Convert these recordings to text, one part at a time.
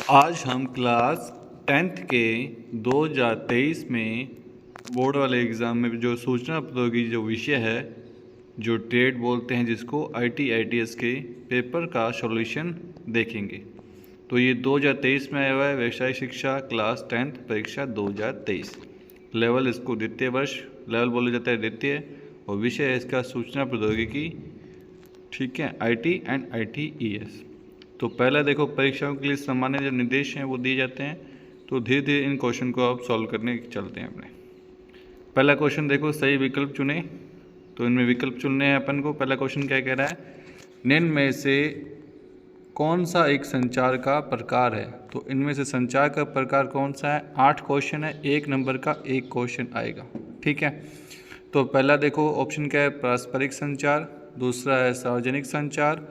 आज हम class 10th के 2023 में बोर्ड वाले एग्ज़ाम में जो सूचना प्रौद्योगिकी जो विषय है, जो ट्रेड बोलते हैं, जिसको ITS के पेपर का सॉल्यूशन देखेंगे। तो ये 2023 में आया हुआ है, व्यवसाय शिक्षा क्लास 10th परीक्षा 2023। लेवल इसको द्वितीय वर्ष लेवल बोला जाता है, द्वितीय, और विषय है इसका सूचना प्रौद्योगिकी। ठीक है, IT एंड ITES। तो पहला देखो, परीक्षाओं के लिए सामान्य जो निर्देश हैं वो दिए जाते हैं। तो धीरे धीरे इन क्वेश्चन को आप सॉल्व करने चलते हैं अपने। पहला क्वेश्चन देखो, सही विकल्प चुने। तो इनमें विकल्प चुनने हैं अपन को। पहला क्वेश्चन क्या कह रहा है, निम्न में से कौन सा एक संचार का प्रकार है। तो इनमें से संचार का प्रकार कौन सा है। 8 क्वेश्चन है, 1 नंबर का 1 क्वेश्चन आएगा। ठीक है, तो पहला देखो ऑप्शन क्या है, पारस्परिक संचार, दूसरा है सार्वजनिक संचार,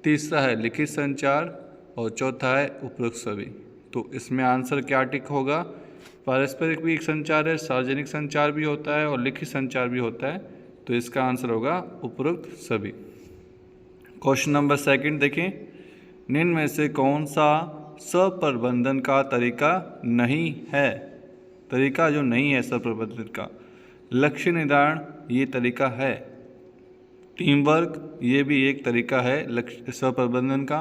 तीसरा है लिखित संचार, और चौथा है उपरोक्त सभी। तो इसमें आंसर क्या टिक होगा। पारस्परिक भी एक संचार है, सार्वजनिक संचार भी होता है और लिखित संचार भी होता है। तो इसका आंसर होगा उपरोक्त सभी। क्वेश्चन नंबर 2 देखें, निम्न में से कौन सा स्वप्रबंधन का तरीका नहीं है। तरीका जो नहीं है स्वप्रबंधन का। लक्ष्य निर्धारण ये तरीका है, टीम वर्क ये भी एक तरीका है लक्ष्य स्वप्रबंधन का,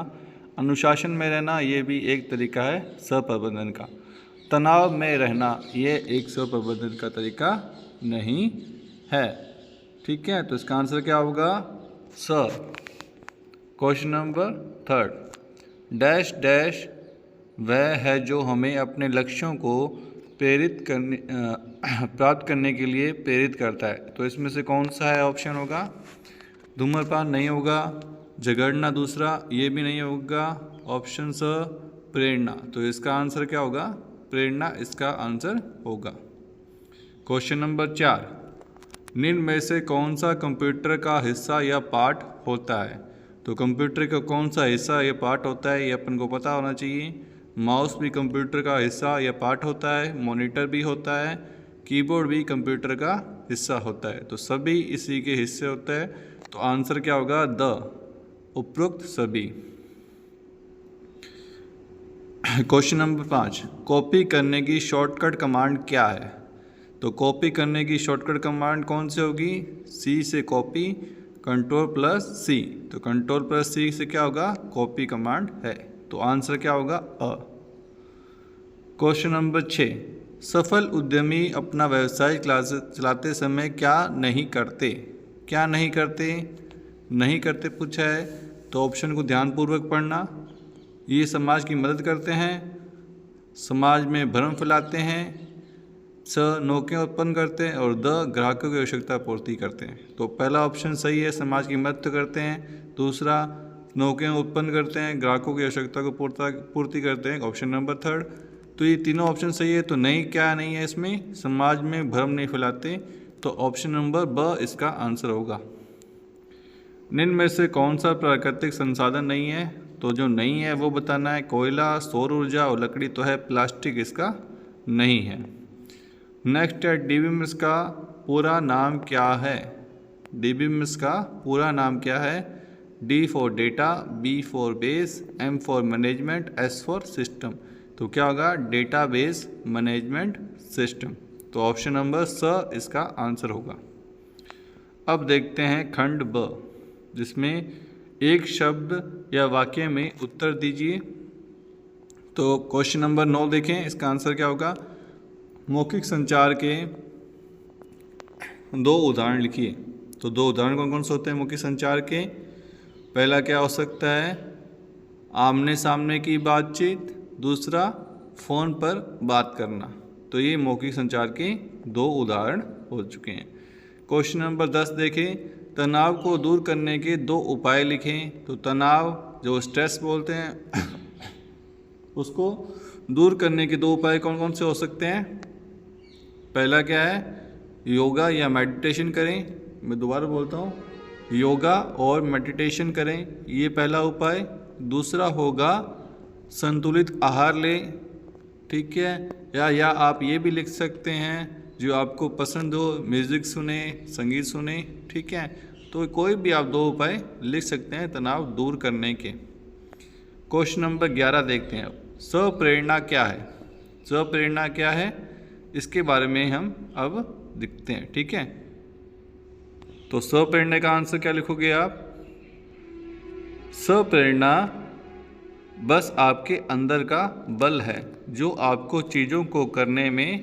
अनुशासन में रहना ये भी एक तरीका है स्वप्रबंधन का, तनाव में रहना ये एक स्वप्रबंधन का तरीका नहीं है। ठीक है, तो इसका आंसर क्या होगा, स। क्वेश्चन नंबर 3, डैश डैश वह है जो हमें अपने लक्ष्यों को प्राप्त करने के लिए प्रेरित करता है। तो इसमें से कौन सा है ऑप्शन होगा, धूम्रपान नहीं होगा, झगड़ना दूसरा ये भी नहीं होगा, ऑप्शन स प्रेरणा। तो इसका आंसर क्या होगा, प्रेरणा इसका आंसर होगा। क्वेश्चन नंबर 4, निम्न में से कौन सा कंप्यूटर का हिस्सा या पार्ट होता है। तो कंप्यूटर का कौन सा हिस्सा या पार्ट होता है ये अपन को पता होना चाहिए। माउस भी कंप्यूटर का हिस्सा या पार्ट होता है, मॉनिटर भी होता है, कीबोर्ड भी कंप्यूटर का हिस्सा होता है। तो सभी इसी के हिस्से होते हैं। तो आंसर क्या होगा, द, उपरोक्त सभी। क्वेश्चन नंबर 5, कॉपी करने की शॉर्टकट कमांड क्या है। तो कॉपी करने की शॉर्टकट कमांड कौन सी होगी, सी से कॉपी, Ctrl+C। तो Ctrl+C से क्या होगा, कॉपी कमांड है। तो आंसर क्या होगा, अ। क्वेश्चन नंबर 6, सफल उद्यमी अपना व्यवसाय चलाते समय क्या नहीं करते। क्या नहीं करते पूछा है। तो ऑप्शन को ध्यानपूर्वक पढ़ना। ये समाज की मदद करते हैं, समाज में भ्रम फैलाते हैं, स नौकरियाँ उत्पन्न करते हैं, और द ग्राहकों की आवश्यकता पूर्ति करते हैं। तो पहला ऑप्शन सही है, समाज की मदद करते हैं। दूसरा, नौकरियाँ उत्पन्न करते हैं, ग्राहकों की आवश्यकता को पूर्ति करते हैं, ऑप्शन नंबर 3। तो ये तीनों ऑप्शन सही है। तो नहीं, क्या नहीं है इसमें, समाज में भ्रम नहीं फैलाते। तो ऑप्शन नंबर ब इसका आंसर होगा। निम्न में से कौन सा प्राकृतिक संसाधन नहीं है। तो जो नहीं है वो बताना है, कोयला, सौर ऊर्जा और लकड़ी तो है, प्लास्टिक इसका नहीं है। नेक्स्ट है, DBMS का पूरा नाम क्या है। DBMS का पूरा नाम क्या है, D for data, B for base, M for management, S for system. तो क्या होगा, डेटाबेस मैनेजमेंट सिस्टम। तो ऑप्शन नंबर स इसका आंसर होगा। अब देखते हैं खंड ब, जिसमें एक शब्द या वाक्य में उत्तर दीजिए। तो क्वेश्चन नंबर 9 देखें, इसका आंसर क्या होगा, मौखिक संचार के 2 उदाहरण लिखिए। तो 2 उदाहरण कौन कौन से होते हैं मौखिक संचार के। पहला क्या हो सकता है, आमने सामने की बातचीत, दूसरा फ़ोन पर बात करना। तो ये मौखिक संचार के 2 उदाहरण हो चुके हैं। क्वेश्चन नंबर 10 देखें, तनाव को दूर करने के 2 उपाय लिखें। तो तनाव जो स्ट्रेस बोलते हैं उसको दूर करने के 2 उपाय कौन कौन से हो सकते हैं। पहला क्या है, योगा या मेडिटेशन करें। मैं दोबारा बोलता हूँ, योगा और मेडिटेशन करें, ये पहला उपाय। दूसरा होगा संतुलित आहार लें। ठीक है, या आप ये भी लिख सकते हैं, जो आपको पसंद हो, म्यूज़िक सुने, संगीत सुने। ठीक है, तो कोई भी आप 2 उपाय लिख सकते हैं तनाव दूर करने के। क्वेश्चन नंबर 11 देखते हैं। स्वप्रेरणा क्या है? स्वप्रेरणा क्या है इसके बारे में हम अब देखते हैं। ठीक है, तो स्वप्रेरणा का आंसर क्या लिखोगे आप? स्वप्रेरणा बस आपके अंदर का बल है जो आपको चीज़ों को करने में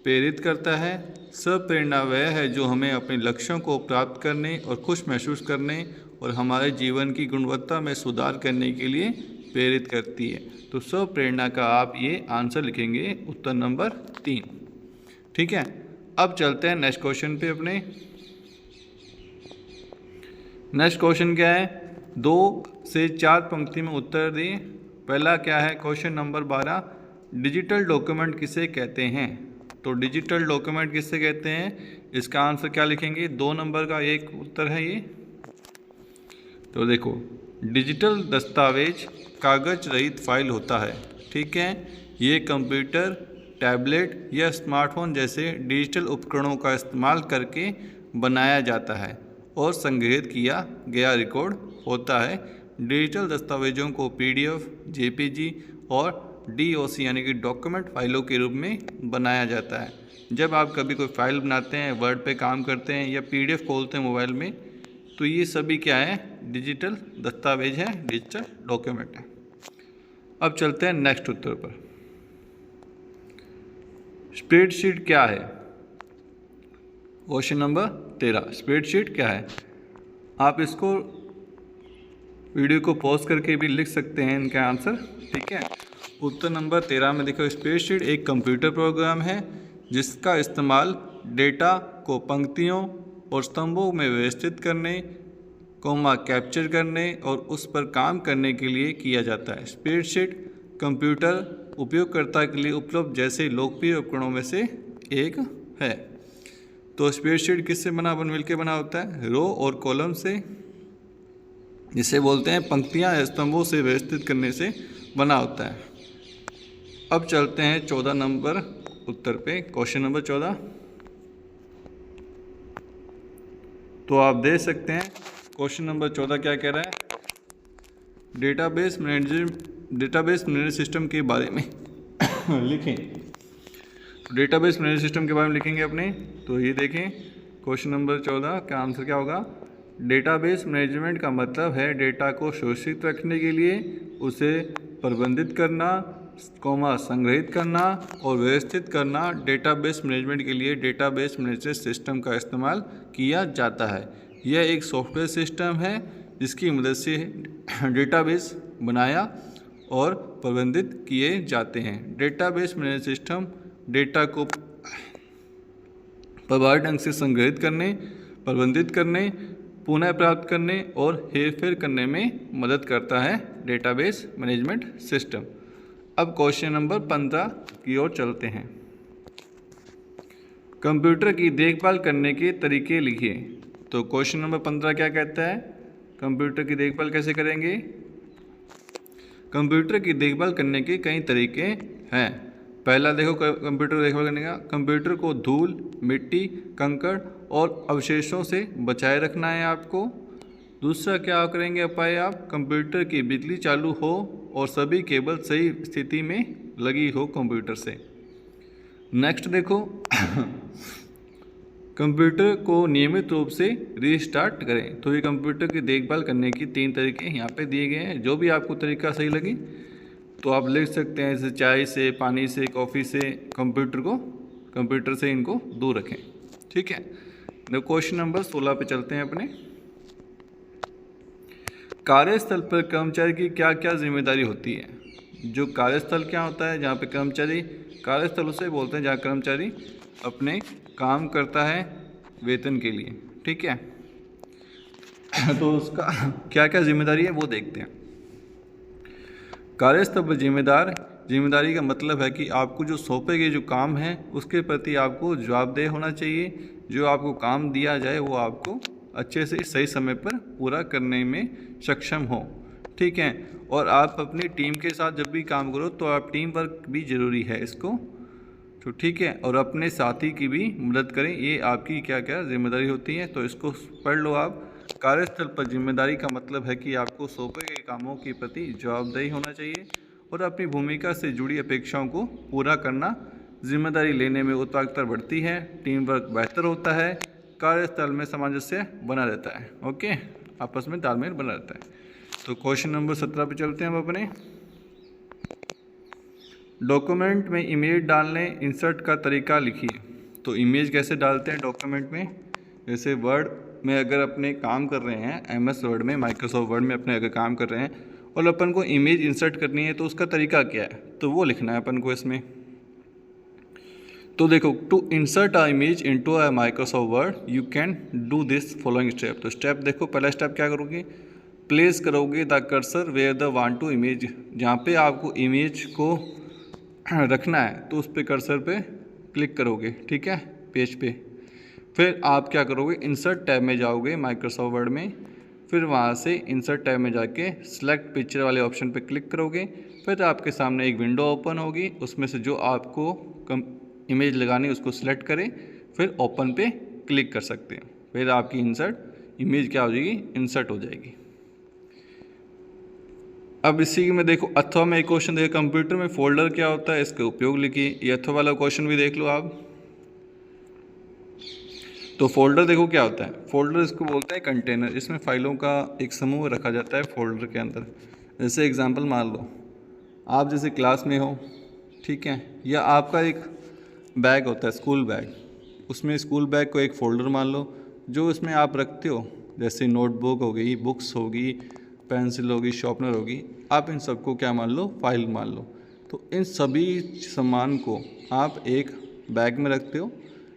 प्रेरित करता है। स्वप्रेरणा वह है जो हमें अपने लक्ष्यों को प्राप्त करने और खुश महसूस करने और हमारे जीवन की गुणवत्ता में सुधार करने के लिए प्रेरित करती है। तो स्वप्रेरणा का आप ये आंसर लिखेंगे उत्तर नंबर 3। ठीक है, अब चलते हैं नेक्स्ट क्वेश्चन पे अपने। नेक्स्ट क्वेश्चन क्या है? 2 से 4 पंक्ति में उत्तर दें। पहला क्या है? क्वेश्चन नंबर 12, डिजिटल डॉक्यूमेंट किसे कहते हैं? तो डिजिटल डॉक्यूमेंट किसे कहते हैं, इसका आंसर क्या लिखेंगे? 2 नंबर का एक उत्तर है ये। तो देखो, डिजिटल दस्तावेज कागज रहित फाइल होता है। ठीक है, ये कंप्यूटर, टैबलेट या स्मार्टफोन जैसे डिजिटल उपकरणों का इस्तेमाल करके बनाया जाता है और संग्रहित किया गया रिकॉर्ड होता है। डिजिटल दस्तावेजों को PDF, JPG और DOC यानी कि डॉक्यूमेंट फाइलों के रूप में बनाया जाता है। जब आप कभी कोई फाइल बनाते हैं, वर्ड पे काम करते हैं या PDF खोलते हैं मोबाइल में, तो ये सभी क्या है? डिजिटल दस्तावेज है, डिजिटल डॉक्यूमेंट है। अब चलते हैं नेक्स्ट उत्तर पर। स्प्रेडशीट क्या है? क्वेश्चन नंबर 13, स्प्रेडशीट क्या है? आप इसको वीडियो को पॉज करके भी लिख सकते हैं इनका आंसर। ठीक है, उत्तर नंबर 13 में देखो, स्प्रेडशीट एक कंप्यूटर प्रोग्राम है जिसका इस्तेमाल डेटा को पंक्तियों और स्तंभों में व्यवस्थित करने, कैप्चर करने और उस पर काम करने के लिए किया जाता है। स्प्रेडशीट कंप्यूटर उपयोगकर्ता के लिए उपलब्ध जैसे लोकप्रिय उपकरणों में से एक है। तो स्प्रेडशीट किससे मिलकर बना होता है? रो और कॉलम से, जिसे बोलते हैं पंक्तियां या स्तंभों से व्यवस्थित करने से बना होता है। अब चलते हैं 14 नंबर उत्तर पे। क्वेश्चन नंबर 14, तो आप देख सकते हैं क्वेश्चन नंबर 14 क्या कह रहा है? डेटाबेस मैनेजमेंट सिस्टम के बारे में लिखें। डेटाबेस मैनेजमेंट सिस्टम के बारे में लिखेंगे अपने। तो ये देखें, क्वेश्चन नंबर 14 का आंसर क्या होगा? डेटाबेस मैनेजमेंट का मतलब है डेटा को सुरक्षित रखने के लिए उसे प्रबंधित करना, संग्रहित करना और व्यवस्थित करना। डेटाबेस मैनेजमेंट के लिए डेटाबेस मैनेजमेंट सिस्टम का इस्तेमाल किया जाता है। यह एक सॉफ्टवेयर सिस्टम है जिसकी मदद से डेटाबेस बनाया और प्रबंधित किए जाते हैं। डेटाबेस मैनेजमेंट सिस्टम डेटा को प्रभावी ढंग से संग्रहित करने, प्रबंधित करने, पुनः प्राप्त करने और हेरफेर करने में मदद करता है डेटाबेस मैनेजमेंट सिस्टम। अब क्वेश्चन नंबर 15 की ओर चलते हैं। कंप्यूटर की देखभाल करने के तरीके लिखिए। तो क्वेश्चन नंबर 15 क्या कहता है? कंप्यूटर की देखभाल कैसे करेंगे? कंप्यूटर की देखभाल करने के कई तरीके हैं। पहला देखो, कंप्यूटर देखभाल करने का, कंप्यूटर को धूल, मिट्टी, कंकड़ और अवशेषों से बचाए रखना है आपको। दूसरा क्या करेंगे उपाय आप? कंप्यूटर की बिजली चालू हो और सभी केबल सही स्थिति में लगी हो कंप्यूटर से। नेक्स्ट देखो कंप्यूटर को नियमित रूप से रीस्टार्ट करें। तो ये कंप्यूटर की देखभाल करने की 3 तरीके यहाँ पे दिए गए हैं। जो भी आपको तरीका सही लगे तो आप लिख सकते हैं, जैसे चाय से, पानी से, कॉफ़ी से कंप्यूटर से इनको दूर रखें। ठीक है, क्वेश्चन नंबर 16 पे चलते हैं अपने। कार्यस्थल पर कर्मचारी की क्या क्या जिम्मेदारी होती है? जो कार्यस्थल क्या होता है? जहाँ पे कर्मचारी, कार्यस्थल उसे बोलते हैं जहाँ कर्मचारी अपने काम करता है वेतन के लिए। ठीक है, तो उसका क्या क्या जिम्मेदारी है वो देखते हैं। कार्यस्थल पर जिम्मेदारी का मतलब है कि आपको जो सौंपे गए जो काम है उसके प्रति आपको जवाबदेह होना चाहिए। जो आपको काम दिया जाए वो आपको अच्छे से सही समय पर पूरा करने में सक्षम हो। ठीक है, और आप अपनी टीम के साथ जब भी काम करो तो आप टीम वर्क भी ज़रूरी है इसको। तो ठीक है, और अपने साथी की भी मदद करें। ये आपकी क्या क्या जिम्मेदारी होती है, तो इसको पढ़ लो आप। कार्यस्थल पर जिम्मेदारी का मतलब है कि आपको सौंपे गए कामों के प्रति जवाबदेही होना चाहिए और अपनी भूमिका से जुड़ी अपेक्षाओं को पूरा करना, जिम्मेदारी लेने में उत्पादकता बढ़ती है, टीम वर्क बेहतर होता है, कार्यस्थल में सामंजस्य बना रहता है। ओके, आपस में तालमेल बना रहता है। तो क्वेश्चन नंबर 17 पे चलते हैं हम अपने। डॉक्यूमेंट में इमेज डालने इंसर्ट का तरीका लिखिए। तो इमेज कैसे डालते हैं डॉक्यूमेंट में? जैसे वर्ड में अगर अपने काम कर रहे हैं, एमएस वर्ड में, माइक्रोसॉफ्ट वर्ड में अपने अगर काम कर रहे हैं और अपन को इमेज इंसर्ट करनी है तो उसका तरीका क्या है, तो वो लिखना है अपन को इसमें। तो देखो, to insert a image into a Microsoft Word you can do this following step. तो स्टेप देखो, पहला स्टेप क्या करोगे, प्लेस करोगे the cursor where the want to image, जहाँ पे आपको इमेज को रखना है तो उस पे कर्सर पे क्लिक करोगे, ठीक है, पेज पे। फिर आप क्या करोगे, इंसर्ट टैब में जाओगे माइक्रोसॉफ्ट वर्ड में, फिर वहाँ से इंसर्ट टैब में जाके सिलेक्ट पिक्चर वाले ऑप्शन पे क्लिक करोगे। फिर आपके सामने एक विंडो ओपन होगी, उसमें से जो आपको इमेज लगानी है उसको सिलेक्ट करें, फिर ओपन पे क्लिक कर सकते हैं। फिर आपकी इंसर्ट इमेज क्या हो जाएगी, इंसर्ट हो जाएगी। अब इसी में देखो, अथवा में एक क्वेश्चन देखिए, कंप्यूटर में फोल्डर क्या होता है, इसके उपयोग लिखिए। ये अथवा वाला क्वेश्चन भी देख लो आप। तो फोल्डर देखो क्या होता है, फोल्डर इसको बोलते हैं कंटेनर, इसमें फाइलों का एक समूह रखा जाता है फोल्डर के अंदर। जैसे एग्जांपल मान लो, आप जैसे क्लास में हो, ठीक है, या आपका एक बैग होता है स्कूल बैग, उसमें स्कूल बैग को एक फ़ोल्डर मान लो जो इसमें आप रखते हो, जैसे नोटबुक हो गई, बुक्स होगी, पेंसिल होगी, शार्पनर होगी, आप इन सबको क्या मान लो, फाइल मान लो। तो इन सभी सामान को आप एक बैग में रखते हो,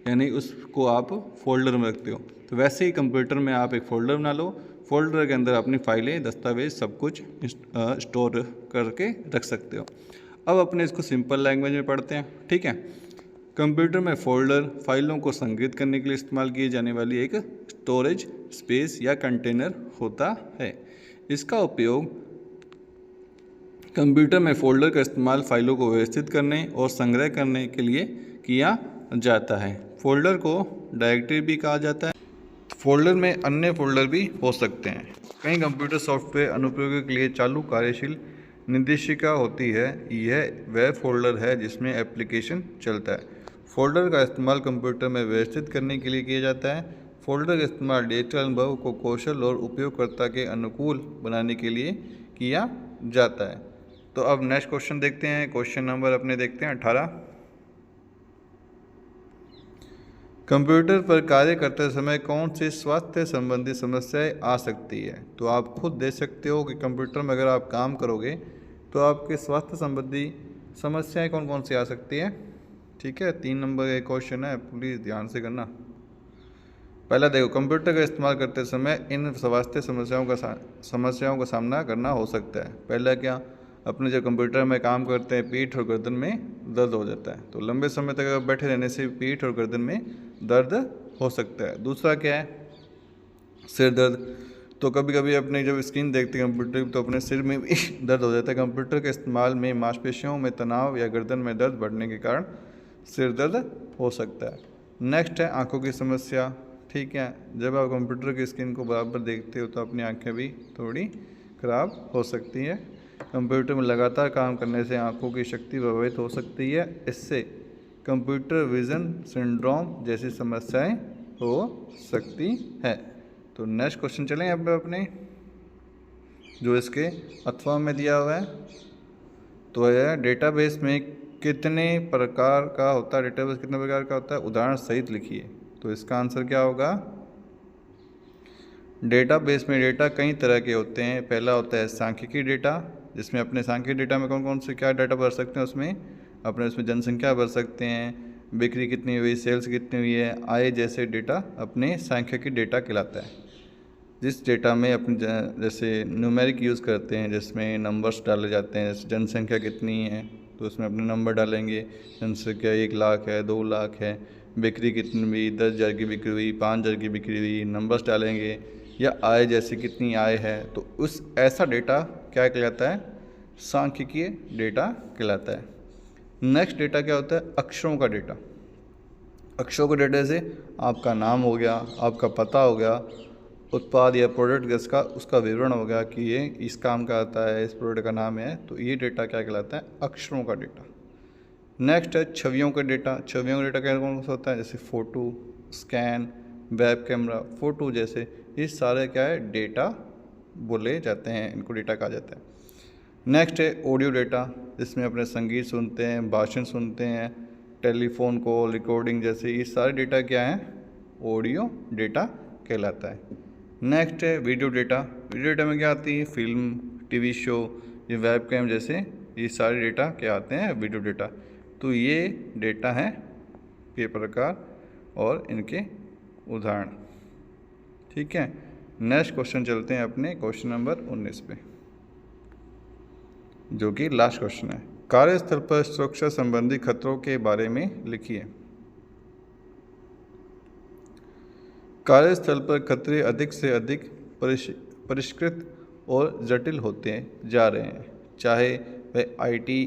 यानी उसको आप फोल्डर में रखते हो। तो वैसे ही कंप्यूटर में आप एक फ़ोल्डर बना लो, फोल्डर के अंदर अपनी फाइलें, दस्तावेज सब कुछ स्टोर करके रख सकते हो। अब अपने इसको सिंपल लैंग्वेज में पढ़ते हैं, ठीक है। कंप्यूटर में फ़ोल्डर फाइलों को संग्रहित करने के लिए इस्तेमाल किए जाने वाली एक स्टोरेज स्पेस या कंटेनर होता है। इसका उपयोग कंप्यूटर में फ़ोल्डर का इस्तेमाल फाइलों को व्यवस्थित करने और संग्रह करने के लिए किया जाता है। फ़ोल्डर को डायरेक्टरी भी कहा जाता है। फ़ोल्डर में अन्य फ़ोल्डर भी हो सकते हैं। कई कंप्यूटर सॉफ्टवेयर अनुप्रयोगों के लिए चालू कार्यशील निर्देशिका होती है। यह वह फ़ोल्डर है जिसमें एप्लीकेशन चलता है। फ़ोल्डर का इस्तेमाल कंप्यूटर में व्यवस्थित करने के लिए किया जाता है। फ़ोल्डर का इस्तेमाल डिजिटल अनुभव को कौशल और उपयोगकर्ता के अनुकूल बनाने के लिए किया जाता है। तो अब नेक्स्ट क्वेश्चन देखते हैं। क्वेश्चन नंबर अपने देखते हैं 18। कंप्यूटर पर कार्य करते समय कौन सी स्वास्थ्य संबंधी समस्याएं आ सकती है? तो आप खुद देख सकते हो कि कंप्यूटर में अगर आप काम करोगे तो आपके स्वास्थ्य संबंधी समस्याएं कौन कौन सी आ सकती है, ठीक है। 3 नंबर का क्वेश्चन है, प्लीज़ ध्यान से करना। पहला देखो, कंप्यूटर का इस्तेमाल करते समय इन स्वास्थ्य समस्याओं का सामना करना हो सकता है। पहला क्या, अपने जब कंप्यूटर में काम करते हैं पीठ और गर्दन में दर्द हो जाता है। तो लंबे समय तक अगर बैठे रहने से पीठ और गर्दन में दर्द हो सकता है। दूसरा क्या है, सिर दर्द। तो कभी कभी अपने जब स्क्रीन देखते हैं कंप्यूटर तो अपने सिर में भी दर्द हो जाता है। कंप्यूटर के इस्तेमाल में मांसपेशियों में तनाव या गर्दन में दर्द बढ़ने के कारण सिर दर्द हो सकता है। नेक्स्ट है आँखों की समस्या, ठीक है। जब आप कंप्यूटर की स्क्रीन को बराबर देखते हो तो अपनी आँखें भी थोड़ी खराब हो सकती हैं। कंप्यूटर में लगातार काम करने से आँखों की शक्ति प्रभावित हो सकती है। इससे कंप्यूटर विजन सिंड्रोम जैसी समस्याएं हो सकती है। तो नेक्स्ट क्वेश्चन चलें अब अपने, जो इसके अथवा में दिया हुआ है। तो यह डेटाबेस में कितने प्रकार का होता है, डेटाबेस कितने प्रकार का होता है, उदाहरण सहित लिखिए। तो इसका आंसर क्या होगा, डेटाबेस में डेटा कई तरह के होते हैं। पहला होता है सांख्यिकी डेटा, जिसमें अपने सांख्यिकी डेटा में कौन कौन से क्या डाटा भर सकते हैं, उसमें जनसंख्या भर सकते हैं, बिक्री कितनी हुई, सेल्स कितनी हुई है, आय जैसे डेटा अपने सांख्यिकी डेटा कहलाता है। जिस डेटा में अपने जैसे न्यूमेरिक यूज़ करते हैं, जिसमें नंबर्स डाले जाते हैं, जैसे जनसंख्या कितनी है तो उसमें अपने नंबर डालेंगे, जनसंख्या 1 लाख है, 2 लाख है, बिक्री कितनी हुई, 10,000 की बिक्री हुई, 5,000 की बिक्री हुई, नंबर्स डालेंगे। या आय जैसे कितनी आय है, तो उस ऐसा डेटा क्या कहलाता है, सांख्यिकीय डेटा कहलाता है। नेक्स्ट डेटा क्या होता है, अक्षरों का डेटा। अक्षरों के डेटा से आपका नाम हो गया, आपका पता हो गया, उत्पाद या प्रोडक्ट जिसका उसका विवरण होगा कि ये इस काम का आता है, इस प्रोडक्ट का नाम है, तो ये डेटा क्या कहलाता है? अक्षरों का डेटा। नेक्स्ट है छवियों का डेटा। छवियों का डेटा क्या कौन सा होता है? जैसे photo, scan, web camera, photo जैसे ये सारे क्या है? डेटा बोले जाते हैं, इनको डेटा कहा जाता है। नेक्स्ट है ऑडियो डेटा, जिसमें अपने संगीत सुनते हैं, भाषण सुनते हैं, टेलीफोन कॉल, रिकॉर्डिंग जैसे ये सारे डेटा क्या हैं? ऑडियो डेटा कहलाता है। नेक्स्ट है वीडियो डेटा। वीडियो डेटा में क्या आती है? फिल्म, टीवी शो, ये वेब कैम जैसे ये सारे डेटा क्या आते हैं? Video data. तो ये डेटा हैं के प्रकार और इनके उदाहरण। ठीक है, नेक्स्ट क्वेश्चन चलते हैं अपने क्वेश्चन नंबर 19 पे, जो कि लास्ट क्वेश्चन है। कार्यस्थल पर सुरक्षा संबंधी खतरों के बारे में लिखिए। कार्यस्थल पर खतरे अधिक से अधिक परिष्कृत और जटिल होते जा रहे हैं, चाहे वह आईटी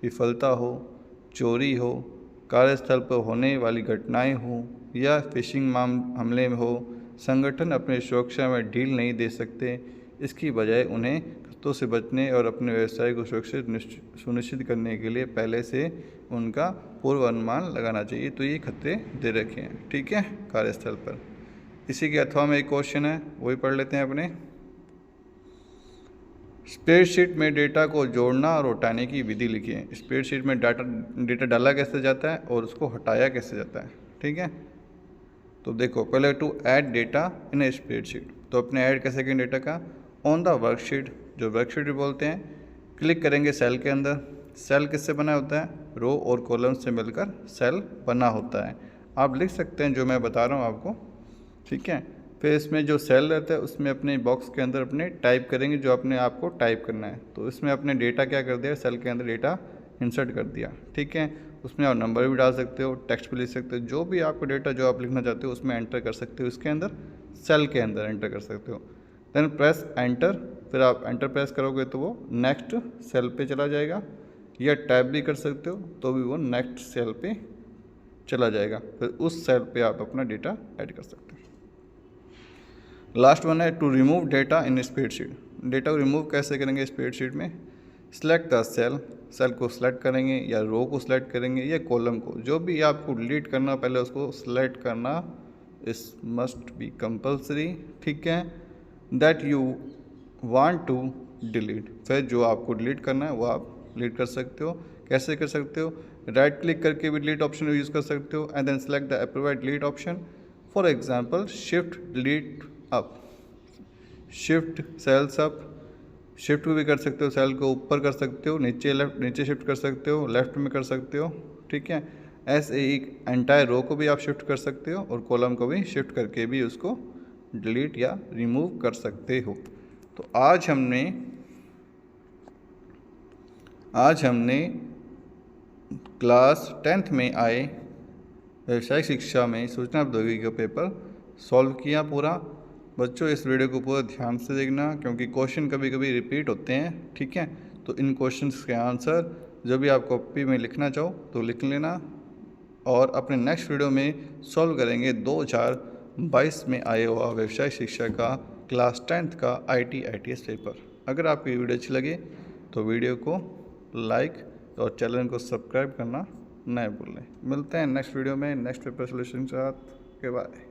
विफलता हो, चोरी हो, कार्यस्थल पर होने वाली घटनाएं हो या फिशिंग हमले में हो। संगठन अपनी सुरक्षा में ढील नहीं दे सकते, इसकी बजाय उन्हें खतरों से बचने और अपने व्यवसाय को सुनिश्चित करने के लिए पहले से उनका पूर्वानुमान लगाना चाहिए। तो ये खतरे दे रखे हैं, ठीक है, कार्यस्थल पर। इसी के अथवा में एक क्वेश्चन है, वही पढ़ लेते हैं अपने। स्प्रेडशीट में डेटा को जोड़ना और हटाने की विधि लिखिए। स्प्रेडशीट में डेटा डाला कैसे जाता है और उसको हटाया कैसे जाता है, ठीक है। तो देखो, पहले to add data in a spreadsheet, तो अपने ऐड कैसे करेंगे डेटा का? ऑन द वर्कशीट, जो वर्कशीट बोलते हैं, क्लिक करेंगे सेल के अंदर। सेल किससे बना होता है? रो और कॉलम से मिलकर सेल बना होता है। आप लिख सकते हैं जो मैं बता रहा हूँ आपको, ठीक है। फिर इसमें जो सेल रहता है उसमें अपने बॉक्स के अंदर अपने टाइप करेंगे जो अपने आपको टाइप करना है। तो इसमें अपने डेटा क्या कर दिया? सेल के अंदर डेटा इंसर्ट कर दिया, ठीक है। उसमें आप नंबर भी डाल सकते हो, टेक्स्ट भी लिख सकते हो, जो भी आपको डेटा जो आप लिखना चाहते हो उसमें एंटर कर सकते हो, इसके अंदर सेल के अंदर एंटर कर सकते हो। देन प्रेस एंटर, फिर आप एंटर प्रेस करोगे तो वो नेक्स्ट सेल पे चला जाएगा, या टैब भी कर सकते हो तो भी वो नेक्स्ट सेल पे चला जाएगा। फिर उस सेल पे आप अपना डेटा ऐड कर सकते हो। लास्ट वन है to remove data in spreadsheet. Data को रिमूव कैसे करेंगे स्प्रेडशीट में? सिलेक्ट द सेल, सेल को सिलेक्ट करेंगे या रो को सिलेक्ट करेंगे या कॉलम को, जो भी आपको डिलीट करना पहले उसको सिलेक्ट करना इस मस्ट बी कंपल्सरी, ठीक है। That you want to delete, फिर जो आपको डिलीट करना है वो आप डिलीट कर सकते हो। कैसे कर सकते हो? राइट क्लिक करके भी डिलीट ऑप्शन यूज़ कर सकते हो and then select the appropriate delete option. For example shift delete up, shift cells up, shift भी कर सकते हो, सेल को ऊपर कर सकते हो, नीचे लेफ्ट, नीचे शिफ्ट कर सकते हो, लेफ्ट में कर सकते हो, ठीक है। ऐसे एक एंटायर रो को भी आप शिफ्ट कर सकते हो और कॉलम को भी शिफ्ट करके भी उसको डिलीट या रिमूव कर सकते हो। तो आज हमने क्लास 10th में आए व्यवसायिक शिक्षा में सूचना प्रौद्योगिकी का पेपर सॉल्व किया पूरा। बच्चों इस वीडियो को पूरा ध्यान से देखना, क्योंकि क्वेश्चन कभी कभी रिपीट होते हैं, ठीक है। तो इन क्वेश्चंस के आंसर जो भी आप कॉपी में लिखना चाहो तो लिख लेना, और अपने नेक्स्ट वीडियो में सॉल्व करेंगे 2022 में आए हुआ व्यवसायिक शिक्षा का क्लास 10th का ITS पेपर। अगर आपको ये वीडियो अच्छी लगे तो वीडियो को लाइक और चैनल को सब्सक्राइब करना न भूलें। मिलते हैं नेक्स्ट वीडियो में नेक्स्ट पेपर सोल्यूशन के साथ। बाय।